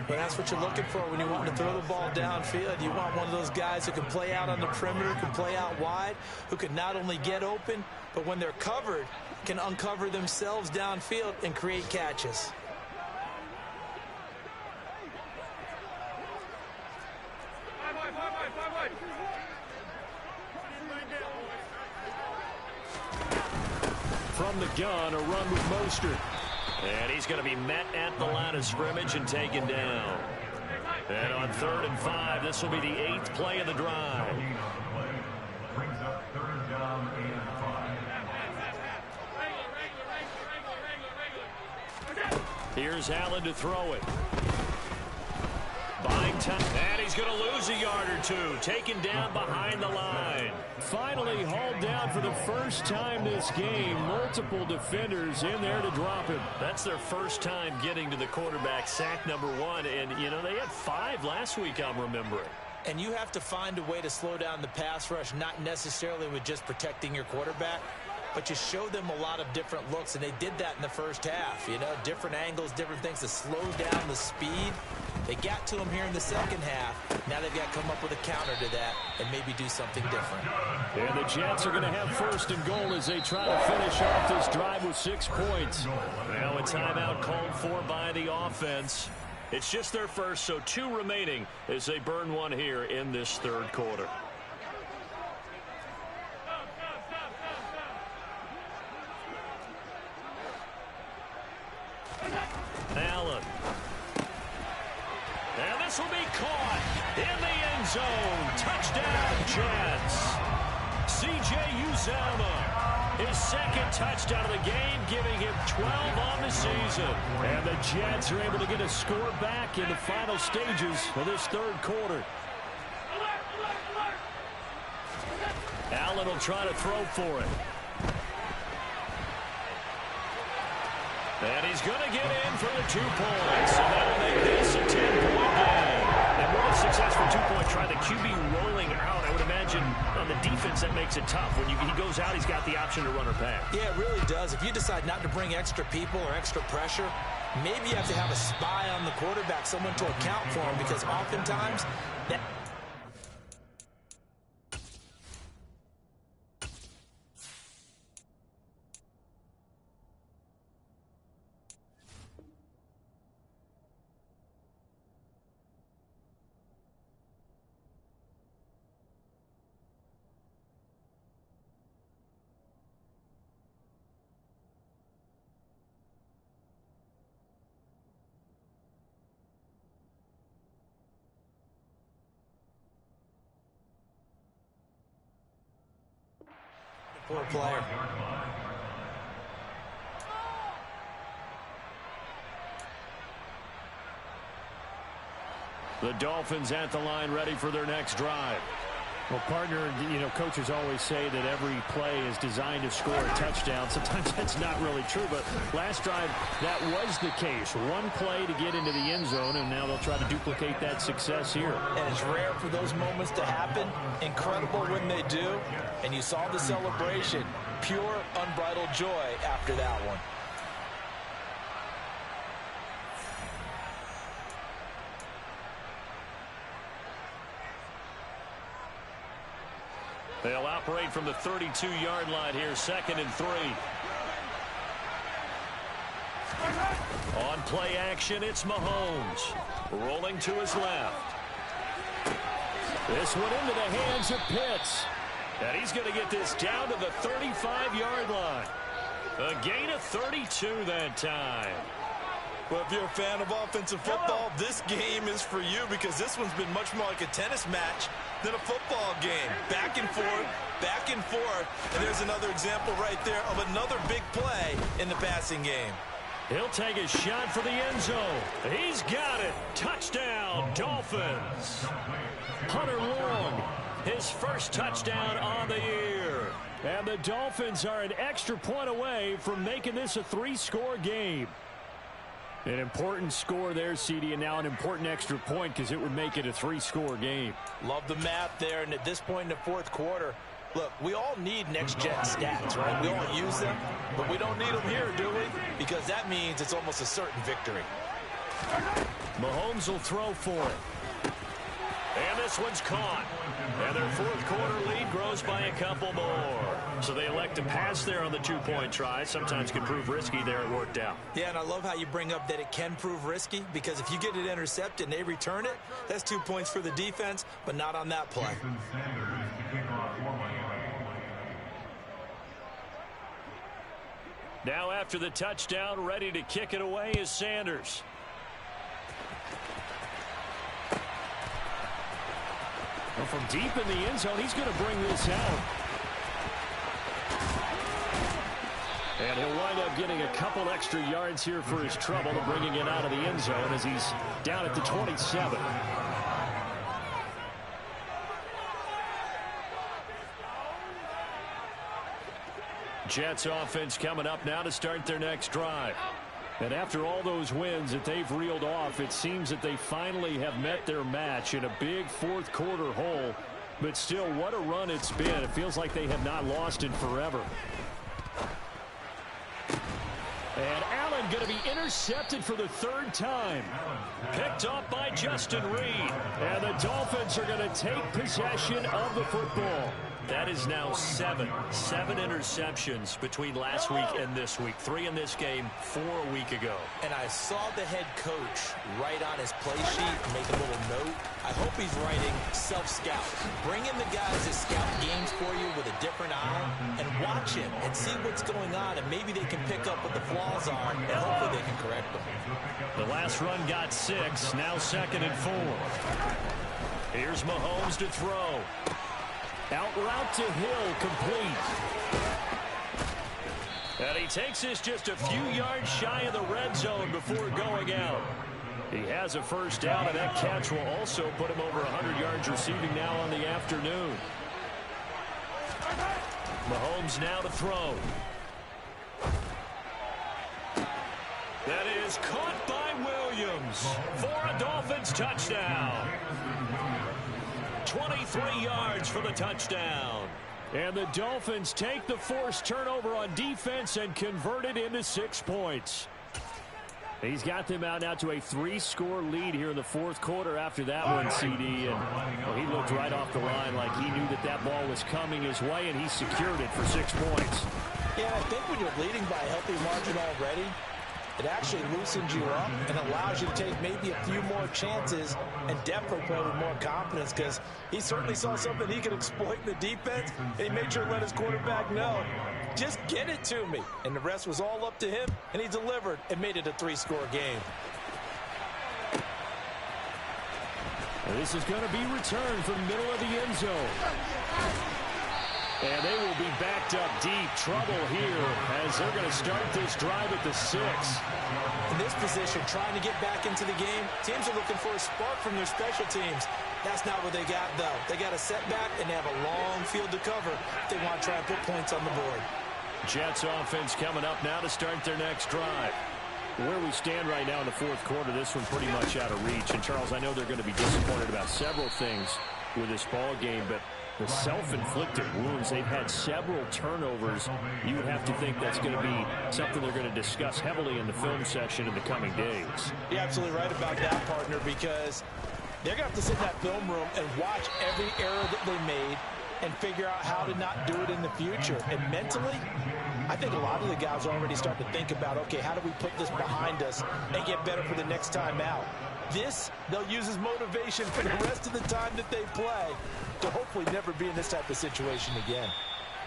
S4: But that's what you're looking for when you want to throw the ball downfield. You want one of those guys who can play out on the perimeter, can play out wide, who can not only get open, but when they're covered, can uncover themselves downfield and create catches.
S1: From the gun, a run with Mostert. And he's going to be met at the line of scrimmage and taken down. And on 3rd and 5, this will be the 8th play of the drive.
S5: Brings up 3rd down and 5.
S1: Here's Allen to throw it. Buying time. And he's going to lose a yard or two. Taken down behind the line. Finally hauled down for the first time this game. Multiple defenders in there to drop him. That's their first time getting to the quarterback, sack number 1. And, you know, they had 5 last week, I'm remembering.
S4: And you have to find a way to slow down the pass rush, not necessarily with just protecting your quarterback, but you show them a lot of different looks, and they did that in the first half. You know, different angles, different things to slow down the speed. They got to him here in the second half. Now they've got to come up with a counter to that and maybe do something different.
S1: And the Jets are going to have 1st and goal as they try to finish off this drive with 6 points. Now a timeout called for by the offense. It's just their first, so 2 remaining as they burn one here in this 3rd quarter. Allen. And this will be caught in the end zone. Touchdown, Jets. C.J. Uzomah, his 2nd touchdown of the game, giving him 12 on the season. And the Jets are able to get a score back in the final stages of this 3rd quarter. Allen will try to throw for it. And he's going to get in for the 2 points. And that'll make this a 10-point game. And what a success for 2-point try. The QB rolling out, I would imagine on the defense that makes it tough. When he goes out, he's got the option to run or pass.
S4: Yeah, it really does. If you decide not to bring extra people or extra pressure, maybe you have to have a spy on the quarterback, someone to account for him, because oftentimes that... Poor player.
S1: The Dolphins at the line ready for their next drive.
S6: Well, partner, you know, coaches always say that every play is designed to score a touchdown. Sometimes that's not really true, but last drive, that was the case. 1 play to get into the end zone, and now they'll try to duplicate that success here.
S3: And it's rare for those moments to happen. Incredible when they do. And you saw the celebration. Pure, unbridled joy after that one.
S1: They'll operate from the 32-yard line here, 2nd and 3. On play action, it's Mahomes. Rolling to his left. This one into the hands of Pitts. And he's going to get this down to the 35-yard line. A gain of 32 that time.
S2: Well, if you're a fan of offensive football, this game is for you, because this one's been much more like a tennis match than a football game. Back and forth, back and forth. And there's another example right there of another big play in the passing game.
S1: He'll take a shot for the end zone. He's got it. Touchdown, Dolphins. Hunter Long, his first touchdown on the year. And the Dolphins are an extra point away from making this a 3-score game. An important score there, CD, and now an important extra point because it would make it a 3-score game.
S3: Love the math there, and at this point in the 4th quarter, Look, we all need next-gen stats, right? We all use them, but we don't need them here, do we? Because that means it's almost a certain victory.
S1: Mahomes will throw for it. And this one's caught. And their fourth quarter lead grows by a couple more. So they elect to pass there on the two-point try. Sometimes can prove risky there. It worked out.
S4: Yeah, and I love how you bring up that it can prove risky, because if you get it intercepted and they return it, that's 2 points for the defense, but not on that play.
S1: Now after the touchdown, ready to kick it away is Sanders. Well, from deep in the end zone, he's going to bring this out. And he'll wind up getting a couple extra yards here for his trouble and bringing it out of the end zone as he's down at the 27. Jets offense coming up now to start their next drive. And after all those wins that they've reeled off, it seems that they finally have met their match in a big fourth quarter hole. But still, what a run it's been. It feels like they have not lost in forever. And Allen going to be intercepted for the third time. Picked up by Justin Reed. And the Dolphins are going to take possession of the football. That is now seven interceptions between last week and this week. 3 in this game, 4 a week ago.
S3: And I saw the head coach write on his play sheet, make a little note. I hope he's writing self-scout. Bring in the guys to scout games for you with a different eye and watch him and see what's going on, and maybe they can pick up what the flaws are, and hopefully they can correct them.
S1: The last run got 6, now 2nd and 4. Here's Mahomes to throw. Out route to Hill, complete. And he takes this just a few yards shy of the red zone before going out. He has a first down, and that catch will also put him over 100 yards receiving now on the afternoon. Mahomes now to throw. That is caught by Williams for a Dolphins touchdown. 23 yards for the touchdown. And the Dolphins take the forced turnover on defense and convert it into 6 points. He's got them out now to a 3-score lead here in the fourth quarter after that one, CD. And well, he looked right off the line like he knew that that ball was coming his way, and he secured it for 6 points.
S3: Yeah, I think when you're leading by a healthy margin already, it actually loosens you up and allows you to take maybe a few more chances and definitely play with more confidence, because he certainly saw something he could exploit in the defense, and he made sure to let his quarterback know, just get it to me. And the rest was all up to him, and he delivered and made it a 3-score game.
S1: And this is going to be returned from the middle of the end zone. And they will be backed up deep. Trouble here as they're going to start this drive at the 6.
S3: In this position, trying to get back into the game, teams are looking for a spark from their special teams. That's not what they got, though. They got a setback, and they have a long field to cover if they want to try and put points on the board.
S1: Jets offense coming up now to start their next drive. Where we stand right now in the fourth quarter, this one pretty much out of reach. And, Charles, I know they're going to be disappointed about several things with this ball game, but the self-inflicted wounds, they've had several turnovers. You would have to think that's going to be something they're going to discuss heavily in the film section in the coming days.
S3: You're absolutely right about that, partner, because they're going to have to sit in that film room and watch every error that they made and figure out how to not do it in the future. And mentally, I think a lot of the guys are already starting to think about, okay, how do we put this behind us and get better for the next time out? This, they'll use as motivation for the rest of the time that they play to hopefully never be in this type of situation again.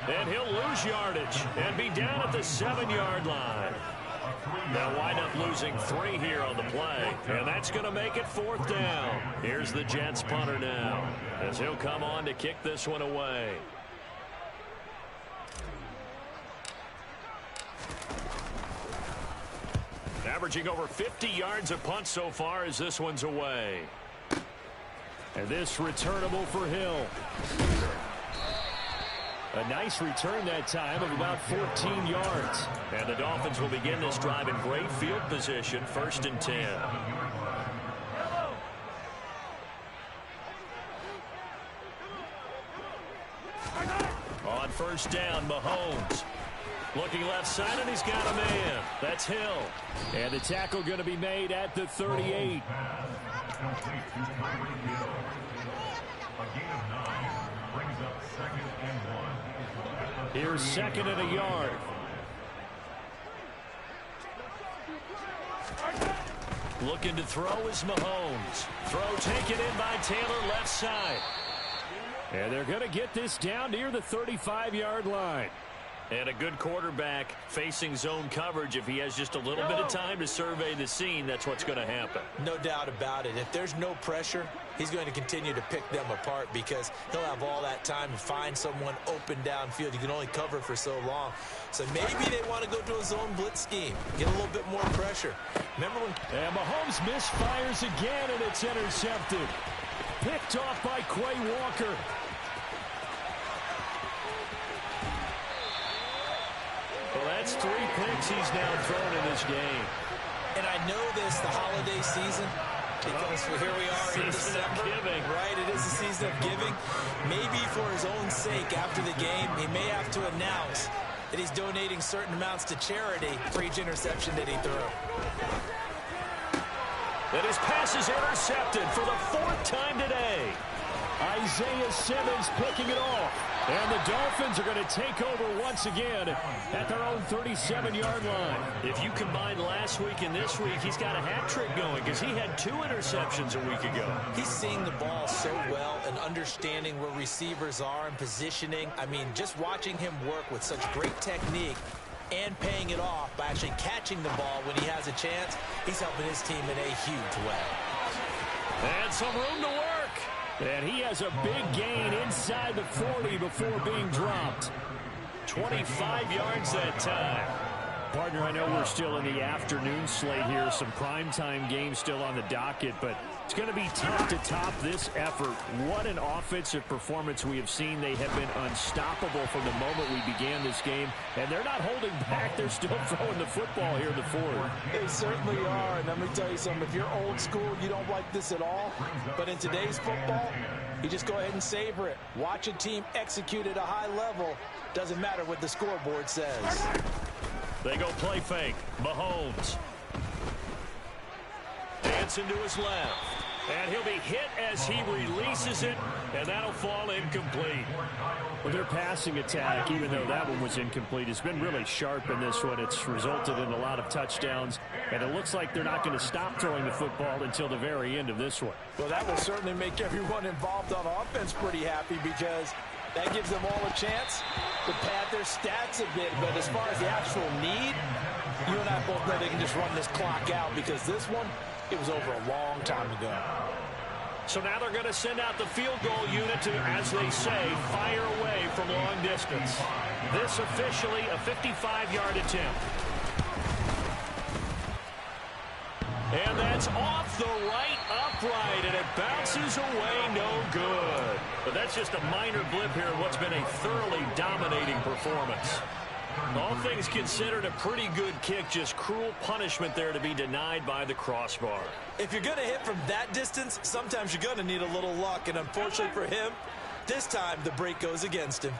S1: And he'll lose yardage and be down at the 7-yard line. They'll wind up losing 3 here on the play, and that's going to make it 4th down. Here's the Jets punter now as he'll come on to kick this one away. Averaging over 50 yards a punt so far as this one's away. And this returnable for Hill. A nice return that time of about 14 yards. And the Dolphins will begin this drive in great field position, 1st and 10. first down. Mahomes looking left side, and he's got a man. That's Hill.
S6: And the tackle going to be made at the 38. Here's second and a yard.
S1: Looking to throw is Mahomes. Throw taken in by Taylor, left side.
S6: And they're going to get this down near the 35-yard line.
S1: And a good quarterback facing zone coverage. If he has just a little bit of time to survey the scene, that's what's going to happen.
S4: No doubt about it. If there's no pressure, he's going to continue to pick them apart because he'll have all that time to find someone open downfield. You can only cover for so long. So maybe they want to go to a zone blitz scheme, get a little bit more pressure. Remember when...
S6: And Mahomes misfires again, and it's intercepted. Picked off by Quay Walker.
S1: Well, that's 3 picks he's now thrown in this game.
S4: And I know this, the holiday season, because here we are in December. Right, it is the season of giving. Maybe for his own sake, after the game, he may have to announce that he's donating certain amounts to charity for each interception that he threw.
S1: And his pass is intercepted for the 4th time today.
S6: Isaiah Simmons picking it off. And the Dolphins are going to take over once again at their own 37-yard line.
S1: If you combine last week and this week, he's got a hat trick going because he had 2 interceptions a week ago.
S4: He's seeing the ball so well and understanding where receivers are and positioning. I mean, just watching him work with such great technique and paying it off by actually catching the ball when he has a chance, he's helping his team in a huge way.
S1: And some room to work.
S6: And he has a big gain inside the 40 before being dropped.
S1: 25 yards that time.
S6: Partner, I know we're still in the afternoon slate here. Some primetime games still on the docket, but it's going to be tough to top this effort. What an offensive performance we have seen. They have been unstoppable from the moment we began this game, and they're not holding back. They're still throwing the football here in the 4th.
S3: They certainly are, and let me tell you something. If you're old school, you don't like this at all. But in today's football, you just go ahead and savor it. Watch a team execute at a high level. Doesn't matter what the scoreboard says.
S1: They go play fake. Mahomes. Dancing to his left. And he'll be hit as he releases it, and that'll fall incomplete.
S6: Well, their passing attack, even though that one was incomplete, has been really sharp in this one. It's resulted in a lot of touchdowns, and it looks like they're not going to stop throwing the football until the very end of this one.
S3: Well, that will certainly make everyone involved on offense pretty happy because that gives them all a chance to pad their stats a bit. But as far as the actual need, you and I both know they can just run this clock out because this one, it was over a long time ago.
S1: So now they're going to send out the field goal unit to, as they say, fire away from long distance. This officially a 55-yard attempt. And that's off the right upright, and it bounces away no good. But that's just a minor blip here in what's been a thoroughly dominating performance. All things considered, a pretty good kick, just cruel punishment there to be denied by the crossbar.
S4: If you're going to hit from that distance, sometimes you're going to need a little luck, and unfortunately for him, this time the break goes against him.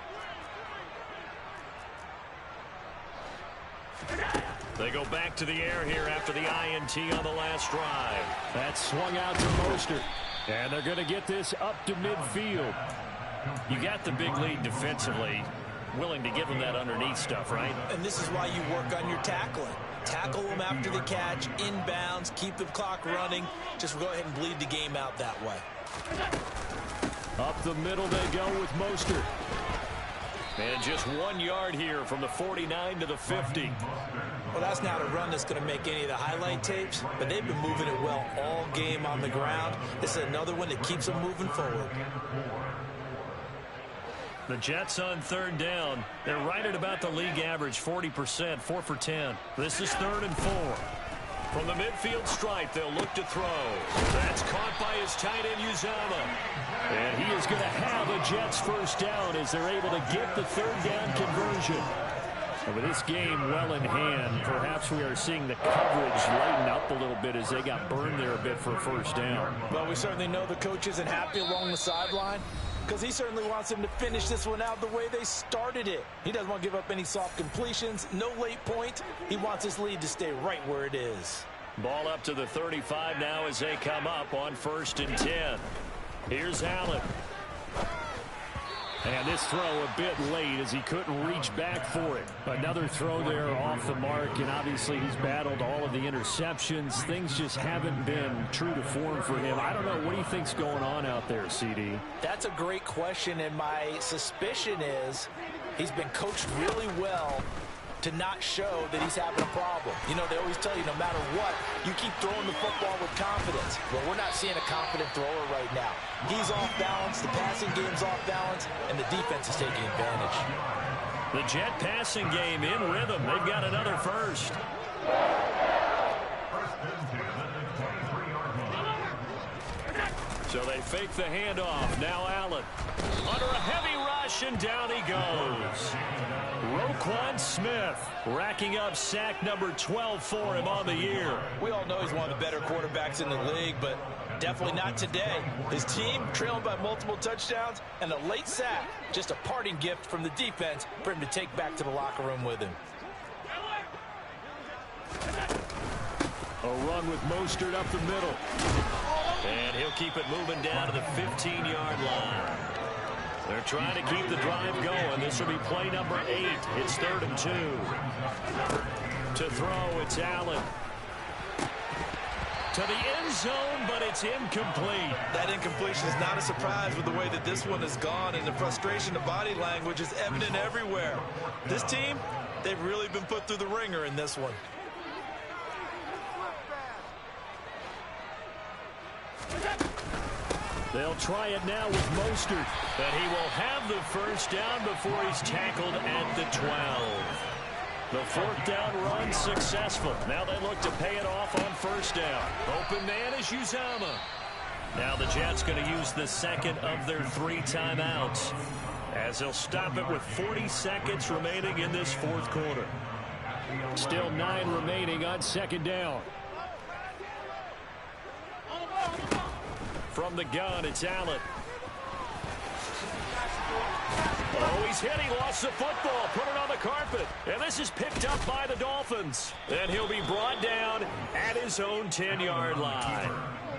S1: They go back to the air here after the INT on the last drive.
S6: That swung out to Mostert. And they're going to get this up to midfield.
S1: You got the big lead defensively. Willing to give them that underneath stuff, right?
S4: And this is why you work on your tackling. Tackle them after the catch, inbounds, keep the clock running. Just go ahead and bleed the game out that way.
S6: Up the middle they go with Mostert.
S1: And just 1 yard here from the 49 to the 50.
S4: Well, that's not a run that's going to make any of the highlight tapes, but they've been moving it well all game on the ground. This is another one that keeps them moving forward.
S1: The Jets on 3rd down. They're right at about the league average, 40%, 4 for 10. This is 3rd and 4. From the midfield stripe, they'll look to throw. That's caught by his tight end, Uzama.
S6: And he is going to have a Jets first down as they're able to get the 3rd down conversion. And with this game well in hand, perhaps we are seeing the coverage lighten up a little bit as they got burned there a bit for a first down.
S3: Well, we certainly know the coach isn't happy along the sideline. Because he certainly wants them to finish this one out the way they started it. He doesn't want to give up any soft completions, no late point. He wants his lead to stay right where it is.
S1: Ball up to the 35 now as they come up on 1st and 10. Here's Allen.
S6: And this throw a bit late as he couldn't reach back for it. Another throw there off the mark, and obviously he's battled all of the interceptions. Things just haven't been true to form for him. I don't know. What do you think's going on out there, CD?
S3: That's a great question, and my suspicion is he's been coached really well to not show that he's having a problem. You know, they always tell you no matter what, you keep throwing the football with confidence. Well, we're not seeing a confident thrower right now. He's off balance, the passing game's off balance, and the defense is taking advantage.
S1: The Jet passing game in rhythm. They've got another first. So they fake the handoff. Now Allen under a heavy rush, and down he goes. Roquan Smith racking up sack number 12 for him on the year.
S3: We all know he's one of the better quarterbacks in the league, but definitely not today. His team trailing by multiple touchdowns, and a late sack, just a parting gift from the defense for him to take back to the locker room with him.
S1: A run with Mostert up the middle. And he'll keep it moving down to the 15-yard line. They're trying to keep the drive going. This will be play number 8. It's 3rd and 2. To throw, it's Allen. To the end zone, but it's incomplete.
S2: That incompletion is not a surprise with the way that this one has gone, and the frustration of body language is evident everywhere. This team, they've really been put through the ringer in this one.
S1: They'll try it now with Mostert, but he will have the first down before he's tackled at the 12. The 4th down run successful. Now they look to pay it off on 1st down. Open man is Uzama. Now the Jets going to use the second of their 3 timeouts, as they'll stop it with 40 seconds remaining in this 4th quarter.
S6: Still 9 remaining on 2nd down.
S1: From the gun, it's Allen. Oh, he's hit. He lost the football. Put it on the carpet. And this is picked up by the Dolphins. And he'll be brought down at his own 10-yard line.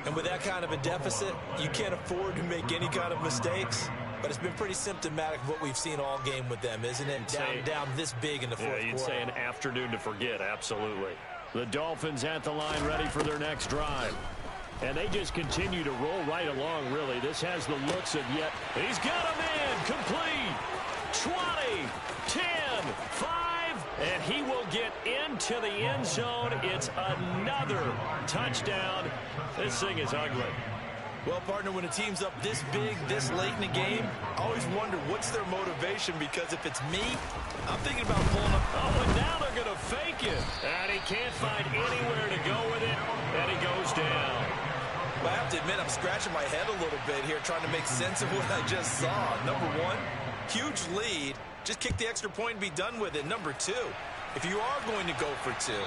S3: And with that kind of a deficit, you can't afford to make any kind of mistakes. But it's been pretty symptomatic of what we've seen all game with them, isn't it? Down this big in the 4th quarter.
S1: Yeah, you'd say an afternoon to forget, absolutely.
S6: The Dolphins at the line ready for their next drive. And they just continue to roll right along, really. This has the looks of yet.
S1: He's got him in. Complete. 20, 10, 5. And he will get into the end zone. It's another touchdown. This thing is ugly.
S2: Well, partner, when a team's up this big, this late in the game, I always wonder what's their motivation, because if it's me, I'm thinking about pulling up.
S1: Oh, and now they're going to fake it. And he can't find anywhere to go with it, and he goes down.
S2: I have to admit, I'm scratching my head a little bit here trying to make sense of what I just saw. Number 1, huge lead. Just kick the extra point and be done with it. Number 2, if you are going to go for 2,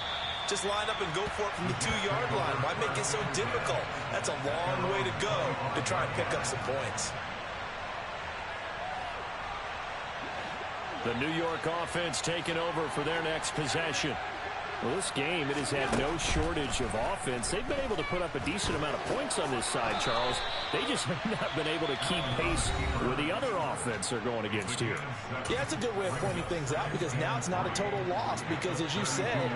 S2: just line up and go for it from the 2-yard line. Why make it so difficult? That's a long way to go to try and pick up some points.
S6: The New York offense taking over for their next possession. Well, this game, it has had no shortage of offense. They've been able to put up a decent amount of points on this side, Charles. They just have not been able to keep pace with the other offense they're going against here.
S3: Yeah, that's a good way of pointing things out, because now it's not a total loss, because as you said,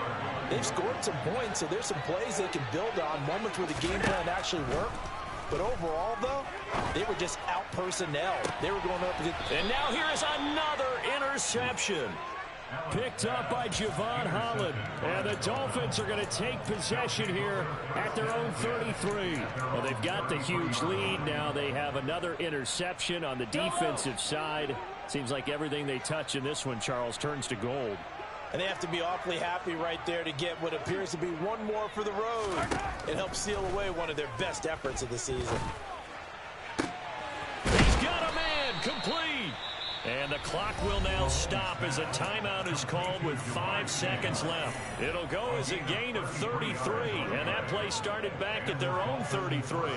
S3: they've scored some points, so there's some plays they can build on, moments where the game plan actually worked. But overall, though, they were just out-personnel. They were going up against...
S1: And now here is another interception.
S6: Picked up by Javon Holland. And the Dolphins are going to take possession here at their own 33. Well, they've got the huge lead. Now they have another interception on the defensive side. Seems like everything they touch in this one, Charles, turns to gold.
S3: And they have to be awfully happy right there to get what appears to be one more for the road. It helps seal away one of their best efforts of the season.
S1: He's got a man. Complete. And the clock will now stop as a timeout is called with 5 seconds left. It'll go as a gain of 33, and that play started back at their own 33.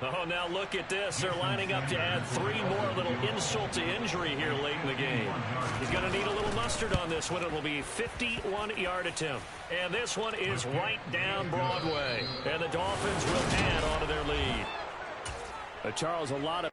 S1: Oh, now look at this. They're lining up to add 3 more, little insult to injury here late in the game. He's going to need a little mustard on this one. It will be 51-yard attempt. And this one is right down Broadway. And the Dolphins will add on to their lead.
S6: Charles, a lot of